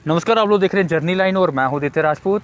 नमस्कार, आप लोग देख रहे हैं जर्नी लाइन और मैं हूं दित्य राजपूत।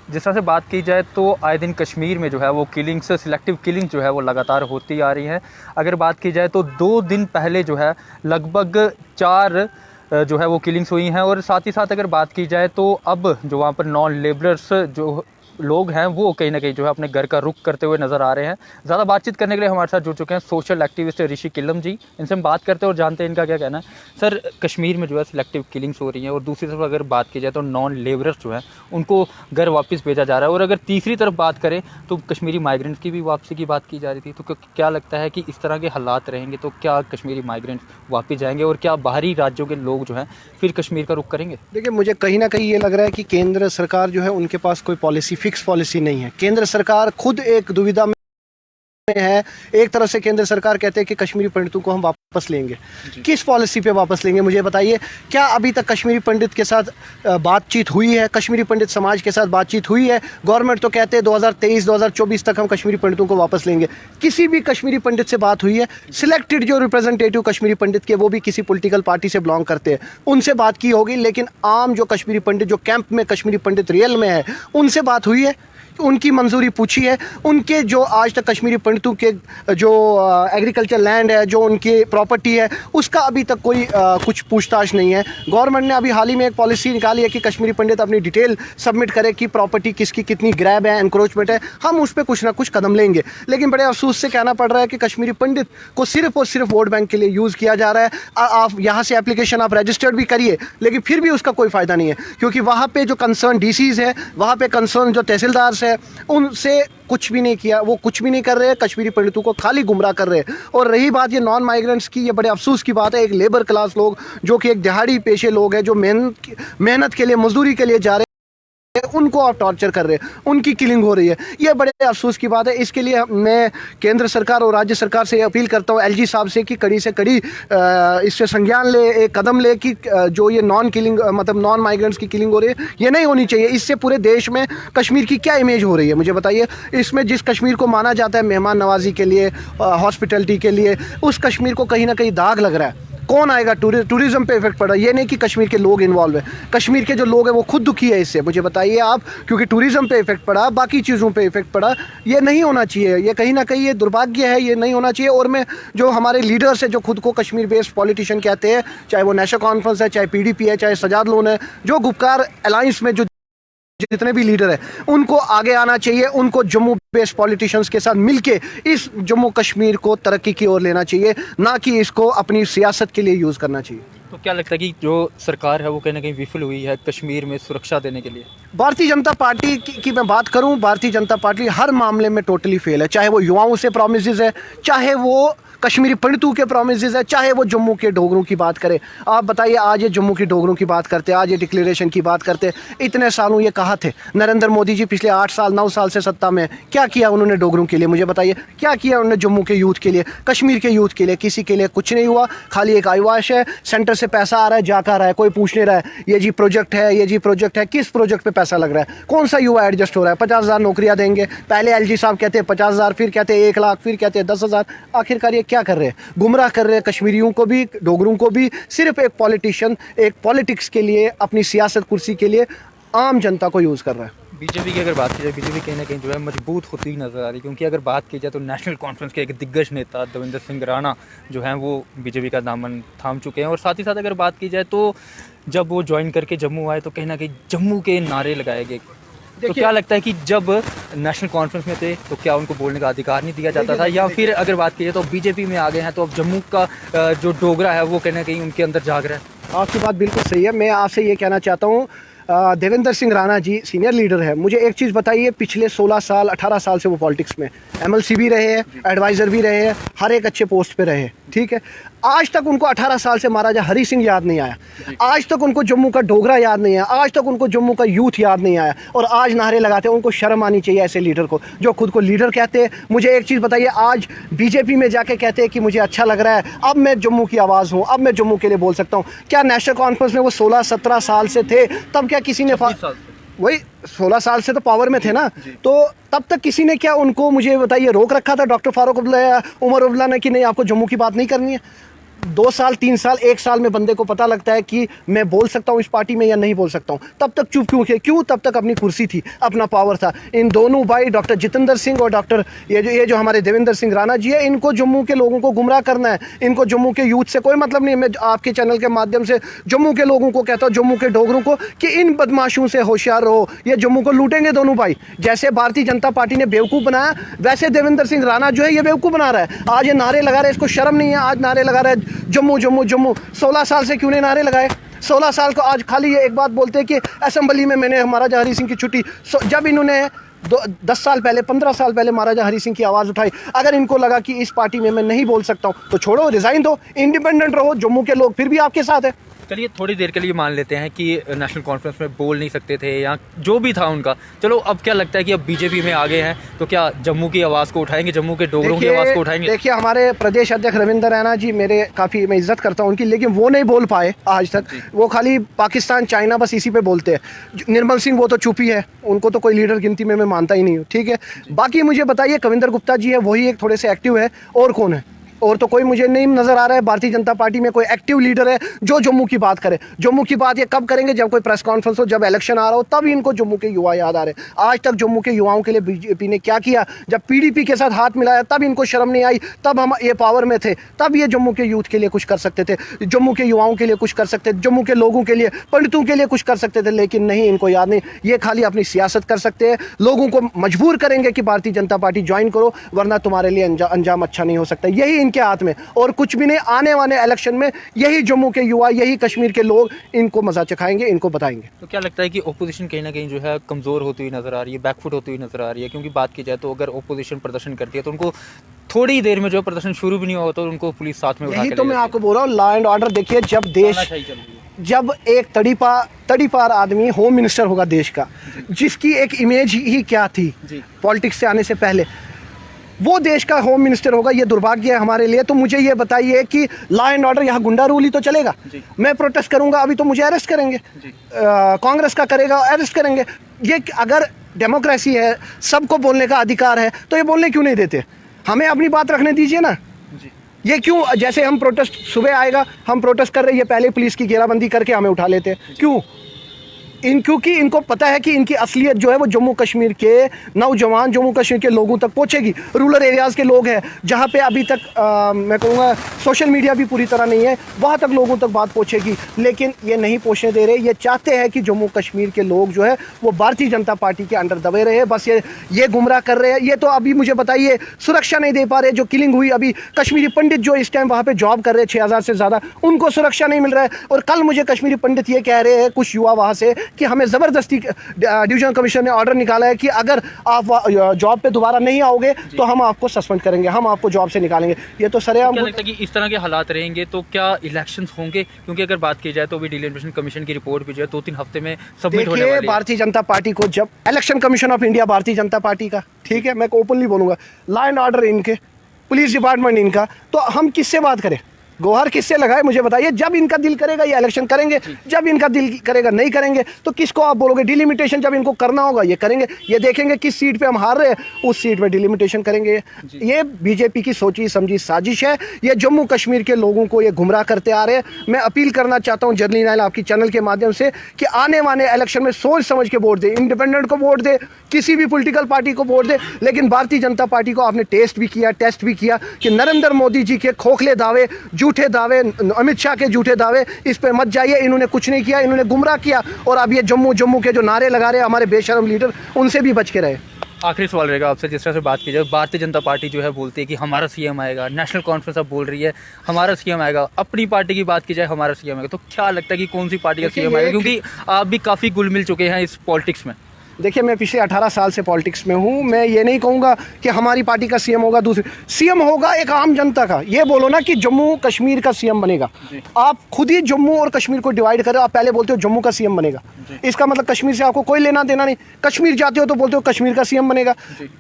जिस तरह से बात की जाए तो आए दिन कश्मीर में जो है वो किलिंग्स, सिलेक्टिव किलिंग जो है वो लगातार होती आ रही है। अगर बात की जाए तो 2 दिन पहले जो है लगभग 4 जो है वो किलिंग्स हुई हैं। और साथ ही साथ अगर बात की जाए तो अब जो वहाँ पर नॉन लेबरर्स जो लोग हैं वो कहीं ना कहीं जो है अपने घर का रुख करते हुए नज़र आ रहे हैं। ज़्यादा बातचीत करने के लिए हमारे साथ जुड़ चुके हैं सोशल एक्टिविस्ट ऋषि किल्लम जी। इनसे हम बात करते हैं और जानते हैं इनका क्या कहना है। सर, कश्मीर में जो है सिलेक्टिव किलिंग्स हो रही हैं और दूसरी तरफ अगर बात की जाए तो नॉन लेबरर्स जो हैं उनको घर वापस भेजा जा रहा है। और अगर तीसरी तरफ बात करें तो कश्मीरी माइग्रेंट्स की भी वापसी की बात की जा रही थी। तो क्या लगता है कि इस तरह के हालात रहेंगे तो क्या कश्मीरी माइग्रेंट्स वापस जाएंगे और क्या बाहरी राज्यों के लोग जो हैं फिर कश्मीर का रुख करेंगे? देखिए, मुझे कहीं ना कहीं ये लग रहा है कि केंद्र सरकार जो है उनके पास कोई पॉलिसी, फिक्स पॉलिसी नहीं है। केंद्र सरकार खुद एक दुविधा में है। एक तरफ से केंद्र सरकार कहते हैं कि कश्मीरी पंडितों को हम वापस लेंगे। किस पॉलिसी पे वापस लेंगे मुझे बताइए। क्या अभी तक कश्मीरी पंडित के साथ बातचीत हुई है? कश्मीरी पंडित समाज के साथ बातचीत हुई है? गवर्नमेंट तो कहते हैं 2023-2024 तक हम कश्मीरी पंडितों को वापस लेंगे। किसी भी कश्मीरी पंडित से बात हुई है? सिलेक्टेड जो रिप्रेजेंटेटिव कश्मीरी पंडित के, वो भी किसी पॉलिटिकल पार्टी से बिलोंग करते हैं, उनसे बात की होगी। लेकिन आम जो कश्मीरी पंडित, जो कैंप में कश्मीरी पंडित रियल में है, उनसे बात हुई है? उनकी मंजूरी पूछी है? उनके जो आज तक कश्मीरी पंडितों के जो एग्रीकल्चर लैंड है, जो उनकी प्रॉपर्टी है, उसका अभी तक कोई कुछ पूछताछ नहीं है। गवर्नमेंट ने अभी हाल ही में एक पॉलिसी निकाली है कि कश्मीरी पंडित अपनी डिटेल सबमिट करे कि प्रॉपर्टी किसकी कितनी ग्रैब है, एनक्रोचमेंट है। हम उस पर कुछ ना कुछ कदम लेंगे। लेकिन बड़े अफसोस से कहना पड़ रहा है कि कश्मीरी पंडित को सिर्फ और सिर्फ वोट बैंक के लिए यूज़ किया जा रहा है। आप यहाँ से एप्लीकेशन आप रजिस्टर्ड भी करिए, लेकिन फिर भी उसका कोई फ़ायदा नहीं है, क्योंकि वहाँ पे जो कंसर्न डीसीज है, वहाँ पे कंसर्न जो तहसीलदार है, उनसे कुछ भी नहीं किया। वो कुछ भी नहीं कर रहे हैं, कश्मीरी पंडितों को खाली गुमराह कर रहे हैं। और रही बात ये नॉन माइग्रेंट्स की, ये बड़े अफसोस की बात है। एक लेबर क्लास लोग जो कि एक दिहाड़ी पेशे लोग हैं, जो मेहनत के लिए, मजदूरी के लिए जा रहे हैं, उनको आप टॉर्चर कर रहे हैं, उनकी किलिंग हो रही है। ये बड़े अफसोस की बात है। इसके लिए मैं केंद्र सरकार और राज्य सरकार से अपील करता हूँ, एलजी साहब से, कि कड़ी से कड़ी इससे संज्ञान ले, एक कदम ले कि जो ये नॉन किलिंग, मतलब नॉन माइग्रेंट्स की किलिंग हो रही है, ये नहीं होनी चाहिए। इससे पूरे देश में कश्मीर की क्या इमेज हो रही है मुझे बताइए। इसमें जिस कश्मीर को माना जाता है मेहमान नवाजी के लिए, हॉस्पिटलिटी के लिए, उस कश्मीर को कहीं ना कहीं दाग लग रहा है। कौन आएगा? टूरिज्म पे इफेक्ट पड़ रहा है। ये नहीं कि कश्मीर के लोग इन्वॉल्व है, कश्मीर के जो लोग हैं वो खुद दुखी है इससे। मुझे बताइए आप, क्योंकि टूरिज्म पे इफेक्ट पड़ा, बाकी चीज़ों पे इफेक्ट पड़ा। ये नहीं होना चाहिए। ये कहीं ना कहीं ये दुर्भाग्य है, ये नहीं होना चाहिए। और मैं जो हमारे लीडर्स है, जो खुद को कश्मीर बेस्ड पॉलिटिशियन कहते हैं, चाहे वो नेशनल कॉन्फ्रेंस है, चाहे पीडीपी है, चाहे सजाद लोन है, जो गुपकार अलायंस में जो जितने भी लीडर हैं, उनको आगे आना चाहिए। उनको जम्मू बेस्ड पॉलिटिशियंस के साथ मिलके इस जम्मू कश्मीर को तरक्की की ओर लेना चाहिए, ना कि इसको अपनी सियासत के लिए यूज़ करना चाहिए। तो क्या लगता है कि जो सरकार है वो कहीं ना कहीं विफल हुई है कश्मीर में सुरक्षा देने के लिए? भारतीय जनता पार्टी की मैं बात करूं, भारतीय जनता पार्टी हर मामले में टोटली फेल है। चाहे वो युवाओं से प्रोमिसेस है, चाहे वो कश्मीरी पंडितों के प्रोमिसेस है, चाहे वो जम्मू के डोगरों की बात करें। आप बताइए, आज ये जम्मू के डोगरों की बात करते, आज ये डिक्लेरेशन की बात करते, इतने सालों ये कहा थे। नरेंद्र मोदी जी पिछले 8 साल 9 साल से सत्ता में, क्या किया उन्होंने डोगरों के लिए? मुझे बताइए, क्या किया उन्होंने जम्मू के यूथ के लिए, कश्मीर के यूथ के लिए? किसी के लिए कुछ नहीं हुआ। खाली एक आईवाश है, सेंटर से पैसा आ रहा है, जाकर आ रहा है, कोई पूछ नहीं रहा है ये जी प्रोजेक्ट है, ये जी प्रोजेक्ट है। किस प्रोजेक्ट पे पैसा लग रहा है? कौन सा युवा एडजस्ट हो रहा है? 50,000 नौकरियां देंगे, पहले एलजी साहब कहते हैं 50,000, फिर कहते हैं 1 लाख, फिर कहते हैं 10,000। आखिरकार ये क्या कर रहे हैं? गुमराह कर रहे हैं कश्मीरियों को भी, डोगरों को भी, सिर्फ एक पॉलिटिशियन, एक पॉलिटिक्स के लिए, अपनी सियासत कुर्सी के लिए आम जनता को यूज़ कर रहा है। बीजेपी की अगर बात की जाए, बीजेपी कहीं ना कहीं जो है मजबूत होती नजर आ रही है। क्योंकि अगर बात की जाए तो नेशनल कॉन्फ्रेंस के एक दिग्गज नेता देवेंद्र सिंह राणा जो हैं वो बीजेपी का दामन थाम चुके हैं। और साथ ही साथ अगर बात की जाए तो जब वो ज्वाइन करके जम्मू आए तो कहीं ना कहीं जम्मू के नारे लगाए गए। तो क्या लगता है कि जब नेशनल कॉन्फ्रेंस में थे तो क्या उनको बोलने का अधिकार नहीं दिया जाता था, या फिर अगर बात की जाए तो बीजेपी में आ गए हैं तो अब जम्मू का जो डोगरा है वो कहीं ना कहीं उनके अंदर जाग रहा है? आपकी बात बिल्कुल सही है। मैं आपसे ये कहना चाहता हूँ, देवेंद्र सिंह राणा जी सीनियर लीडर है। मुझे एक चीज़ बताइए, पिछले 16 साल 18 साल से वो पॉलिटिक्स में एमएलसी भी रहे हैं, एडवाइज़र भी रहे हैं, हर एक अच्छे पोस्ट पे रहे हैं, ठीक है। आज तक उनको 18 साल से महाराजा हरी सिंह याद नहीं आया, आज तक उनको जम्मू का डोगरा याद नहीं आया, आज तक उनको जम्मू का यूथ याद नहीं आया, और आज नारे लगाते हैं। उनको शर्म आनी चाहिए ऐसे लीडर को, जो खुद को लीडर कहते हैं। मुझे एक चीज़ बताइए, आज बीजेपी में जाके कहते हैं कि मुझे अच्छा लग रहा है, अब मैं जम्मू की आवाज़ हूँ, अब मैं जम्मू के लिए बोल सकता हूँ। क्या नेशनल कॉन्फ्रेंस में वो 16-17 साल से थे? तब क्या किसी ने वही 16 साल से तो पावर में थे ना, तो तब तक किसी ने क्या उनको, मुझे बताइए, रोक रखा था डॉक्टर फारूक अब्दुल्ला या उमर अब्दुल्ला ने कि नहीं आपको जम्मू की बात नहीं करनी है? 2 साल 3 साल 1 साल में बंदे को पता लगता है कि मैं बोल सकता हूँ इस पार्टी में या नहीं बोल सकता हूँ, तब तक चुप क्यों? तब तक अपनी कुर्सी थी, अपना पावर था। इन दोनों भाई डॉक्टर जितेंद्र सिंह और डॉक्टर ये जो हमारे देवेंद्र सिंह राणा जी है, इनको जम्मू के लोगों को गुमराह करना है। इनको जम्मू के यूथ से कोई मतलब नहीं है। मैं आपके चैनल के माध्यम से जम्मू के लोगों को कहता हूँ, जम्मू के डोगरों को, कि इन बदमाशों से होशियार रहो, ये जम्मू को लूटेंगे दोनों भाई। जैसे भारतीय जनता पार्टी ने बेवकूफ़ बनाया, वैसे देवेंद्र सिंह राणा जो है ये बेवकूफ़ बना रहा है। आज ये नारे लगा रहे हैं, इसको शर्म नहीं है, आज नारे लगा रहे हैं जम्मू जम्मू जम्मू। 16 साल से क्यों नहीं नारे लगाए? 16 साल को आज खाली ये एक बात बोलते हैं कि असेंबली में मैंने महाराजा हरि सिंह की छुट्टी। जब इन्होंने 10 साल पहले 15 साल पहले महाराजा हरि सिंह की आवाज़ उठाई, अगर इनको लगा कि इस पार्टी में मैं नहीं बोल सकता हूँ तो छोड़ो, रिज़ाइन दो, इंडिपेंडेंट रहो। जम्मू के लोग फिर भी आपके साथ है। चलिए थोड़ी देर के लिए मान लेते हैं कि नेशनल कॉन्फ्रेंस में बोल नहीं सकते थे या जो भी था उनका, चलो अब क्या लगता है कि अब बीजेपी में आ गए हैं तो क्या जम्मू की आवाज़ को उठाएंगे, जम्मू के डोगरों की आवाज़ को उठाएंगे? देखिए, हमारे प्रदेश अध्यक्ष रविंद्र रैना जी मेरे काफ़ी, मैं इज्जत करता हूँ उनकी, लेकिन वो नहीं बोल पाए आज तक। वो खाली पाकिस्तान चाइना बस इसी पे बोलते हैं। निर्मल सिंह वो तो चुप ही है, उनको तो कोई लीडर गिनती में मैं मानता ही नहीं हूँ, ठीक है। बाकी मुझे बताइए, कविंदर गुप्ता जी है, वही एक थोड़े से एक्टिव है, और कौन है? और तो कोई मुझे नहीं नज़र आ रहा है भारतीय जनता पार्टी में कोई एक्टिव लीडर है जो जम्मू की बात करे। जम्मू की बात ये कब करेंगे? जब कोई प्रेस कॉन्फ्रेंस हो, जब इलेक्शन आ रहा हो, तब इनको जम्मू के युवा याद आ रहे हैं। आज तक जम्मू के युवाओं के लिए बीजेपी ने क्या किया? जब पीडीपी के साथ हाथ मिलाया तब इनको शर्म नहीं आई, तब हम ये पावर में थे, तब ये जम्मू के यूथ के लिए कुछ कर सकते थे, जम्मू के युवाओं के लिए कुछ कर सकते थे, जम्मू के लोगों के लिए, पंडितों के लिए कुछ कर सकते थे, लेकिन नहीं, इनको याद नहीं। ये खाली अपनी सियासत कर सकते हैं, लोगों को मजबूर करेंगे कि भारतीय जनता पार्टी ज्वाइन करो, वरना तुम्हारे लिए अंजाम अच्छा नहीं हो सकता। यही इनके हाथ में, और कुछ भी नहीं। आने वाले इलेक्शन में यही जम्मू के युवा, यही कश्मीर के लोग इनको मजा चखाएंगे, इनको बताएंगे। तो क्या लगता है कि ओपोजिशन कहीं ना कहीं जो है कमज़ोर होती हुई नज़र आ रही है, बैकफुट होती हुई नज़र आ रही है? क्योंकि बात की जाए तो अगर ओपोजिशन प्रदर्शन करती है तो उनको थोड़ी देर में जो प्रदर्शन शुरू भी नहीं हुआ तो उनको पुलिस साथ में उठा के ले यही तो मैं जाती है। आपको बोल रहा हूँ, लॉ एंड ऑर्डर। देखिए, जब देश, तानाशाही चल रही है। जब एक तड़ीपार आदमी होम मिनिस्टर होगा देश का, जिसकी एक इमेज ही क्या थी पॉलिटिक्स से आने से पहले, वो देश का होम मिनिस्टर होगा, ये दुर्भाग्य है हमारे लिए। तो मुझे ये बताइए कि लॉ एंड ऑर्डर यहाँ गुंडा रूल ही तो चलेगा? मैं प्रोटेस्ट करूंगा अभी तो मुझे अरेस्ट करेंगे, कांग्रेस का करेगा अरेस्ट करेंगे। ये अगर डेमोक्रेसी है, सबको बोलने का अधिकार है, तो ये बोलने क्यों नहीं देते? हमें अपनी बात रखने दीजिए ना। ये क्यों, जैसे हम प्रोटेस्ट सुबह आएगा, हम प्रोटेस्ट कर रहे हैं, ये पहले पुलिस की घेराबंदी करके हमें उठा लेते हैं, क्यों? क्योंकि इनको पता है कि इनकी असलियत जो है वो जम्मू कश्मीर के नौजवान, जम्मू कश्मीर के लोगों तक पहुंचेगी। रूरल एरियाज़ के लोग हैं जहां पे अभी तक मैं कहूँगा सोशल मीडिया भी पूरी तरह नहीं है, वहां तक लोगों तक बात पहुंचेगी, लेकिन ये नहीं पहुंचने दे रहे। ये चाहते हैं कि जम्मू कश्मीर के लोग जो है वो भारतीय जनता पार्टी के अंडर दबे रहे, बस ये गुमराह कर रहे हैं। ये तो अभी मुझे बताइए सुरक्षा नहीं दे पा रहे। जो किलिंग हुई अभी, कश्मीरी पंडित जो इस टाइम वहाँ पर जॉब कर रहे हैं 6000 से ज़्यादा, उनको सुरक्षा नहीं मिल रहा है। और कल मुझे कश्मीरी पंडित ये कह रहे हैं, कुछ युवा वहाँ से, कि हमें ज़बरदस्ती डिवीजन कमीशन ने ऑर्डर निकाला है कि अगर आप जॉब पे दोबारा नहीं आओगे तो हम आपको सस्पेंड करेंगे, हम आपको जॉब से निकालेंगे। ये तो सरेआम। क्या लगता है कि इस तरह के हालात रहेंगे तो क्या इलेक्शंस होंगे? क्योंकि अगर बात की जाए तो अभी डिलिमिटेशन कमीशन की रिपोर्ट भी जो है 2-3 हफ्ते में सबमिट होने वाली है। भारतीय जनता पार्टी को, जब election commission of India Bharatiya Janata party का, ठीक है, मैं ओपनली बोलूँगा, लॉ एंड ऑर्डर इनके, पुलिस डिपार्टमेंट इनका, तो हम किससे बात करें? गोहर किससे लगाए? मुझे बताइए। जब इनका दिल करेगा ये इलेक्शन करेंगे, जब इनका दिल करेगा नहीं करेंगे, तो किसको आप बोलोगे? डिलिमिटेशन जब इनको करना होगा ये करेंगे। ये देखेंगे किस सीट पे हम हार रहे हैं, उस सीट पे डिलिमिटेशन करेंगे। ये बीजेपी की सोची समझी साजिश है। ये जम्मू कश्मीर के लोगों को ये गुमराह करते आ रहे हैं। मैं अपील करना चाहता हूँ जर्नली नाइल आपकी चैनल के माध्यम से कि आने वाले इलेक्शन में सोच समझ के वोट दे, इंडिपेंडेंट को वोट दे, किसी भी पॉलिटिकल पार्टी को वोट दे, लेकिन भारतीय जनता पार्टी को आपने टेस्ट भी किया कि नरेंद्र मोदी जी के खोखले दावे, झूठे दावे, अमित शाह के झूठे दावे, इस पे मत जाइए। इन्होंने कुछ नहीं किया, इन्होंने गुमराह किया। और अब ये जम्मू के जो नारे लगा रहे हैं हमारे बेशरम लीडर, उनसे भी बच के रहे। आखिरी सवाल रहेगा आपसे, जिस तरह से बात की जाए, भारतीय जनता पार्टी जो है बोलती है कि हमारा सीएम आएगा, नेशनल कॉन्फ्रेंस अब बोल रही है हमारा सीएम आएगा, अपनी पार्टी की बात की जाए हमारा सीएम आएगा, तो क्या लगता है कि कौन सी पार्टी का सीएम आएगा? क्योंकि आप भी काफ़ी घुल मिल चुके हैं इस पॉलिटिक्स में। देखिए, मैं पिछले 18 साल से पॉलिटिक्स में हूँ। मैं ये नहीं कहूँगा कि हमारी पार्टी का सीएम होगा, दूसरी सीएम होगा एक आम जनता का। ये बोलो ना कि जम्मू कश्मीर का सीएम बनेगा, आप खुद ही जम्मू और कश्मीर को डिवाइड करो। आप पहले बोलते हो जम्मू का सीएम बनेगा, इसका मतलब कश्मीर से आपको कोई लेना देना नहीं। कश्मीर जाते हो तो बोलते हो कश्मीर का सीएम बनेगा,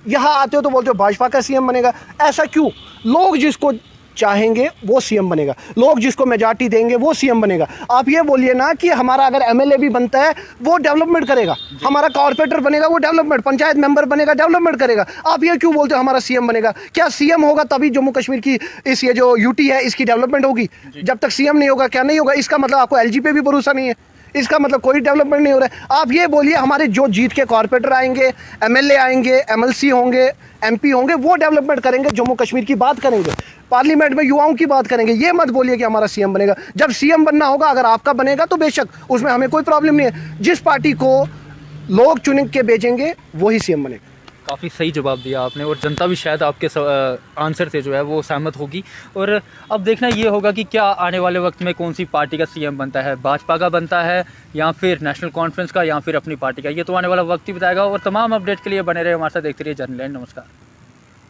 यहाँ आते हो तो बोलते हो भाजपा का सीएम बनेगा। ऐसा क्यों? लोग जिसको चाहेंगे वो सीएम बनेगा, लोग जिसको मेजॉरिटी देंगे वो सीएम बनेगा। आप ये बोलिए ना कि हमारा अगर एमएलए भी बनता है वो डेवलपमेंट करेगा, हमारा कॉर्पोरेटर बनेगा वो डेवलपमेंट, पंचायत मेंबर बनेगा डेवलपमेंट करेगा। आप ये क्यों बोलते हो हमारा सीएम बनेगा? क्या सीएम होगा तभी जम्मू कश्मीर की इस ये जो यूटी है इसकी डेवलपमेंट होगी? जब तक सीएम नहीं होगा क्या नहीं होगा? इसका मतलब आपको एलजी पे भी भरोसा नहीं है, इसका मतलब कोई डेवलपमेंट नहीं हो रहा है। आप ये बोलिए हमारे जो जीत के कॉर्पोरेटर आएंगे, एमएलए आएंगे, एमएलसी होंगे, एमपी होंगे, वो डेवलपमेंट करेंगे, जम्मू कश्मीर की बात करेंगे, पार्लियामेंट में युवाओं की बात करेंगे। ये मत बोलिए कि हमारा सीएम बनेगा। जब सीएम बनना होगा अगर आपका बनेगा तो बेशक उसमें हमें कोई प्रॉब्लम नहीं है। जिस पार्टी को लोग चुन के भेजेंगे वही सीएम बनेगा। काफ़ी सही जवाब दिया आपने और जनता भी शायद आपके आंसर से जो है वो सहमत होगी। और अब देखना ये होगा कि क्या आने वाले वक्त में कौन सी पार्टी का सीएम बनता है, भाजपा का बनता है या फिर नेशनल कॉन्फ्रेंस का या फिर अपनी पार्टी का। ये तो आने वाला वक्त ही बताएगा। और तमाम अपडेट के लिए बने रहे हमारे साथ, देखते रहिए जर्नल लाइन। नमस्कार।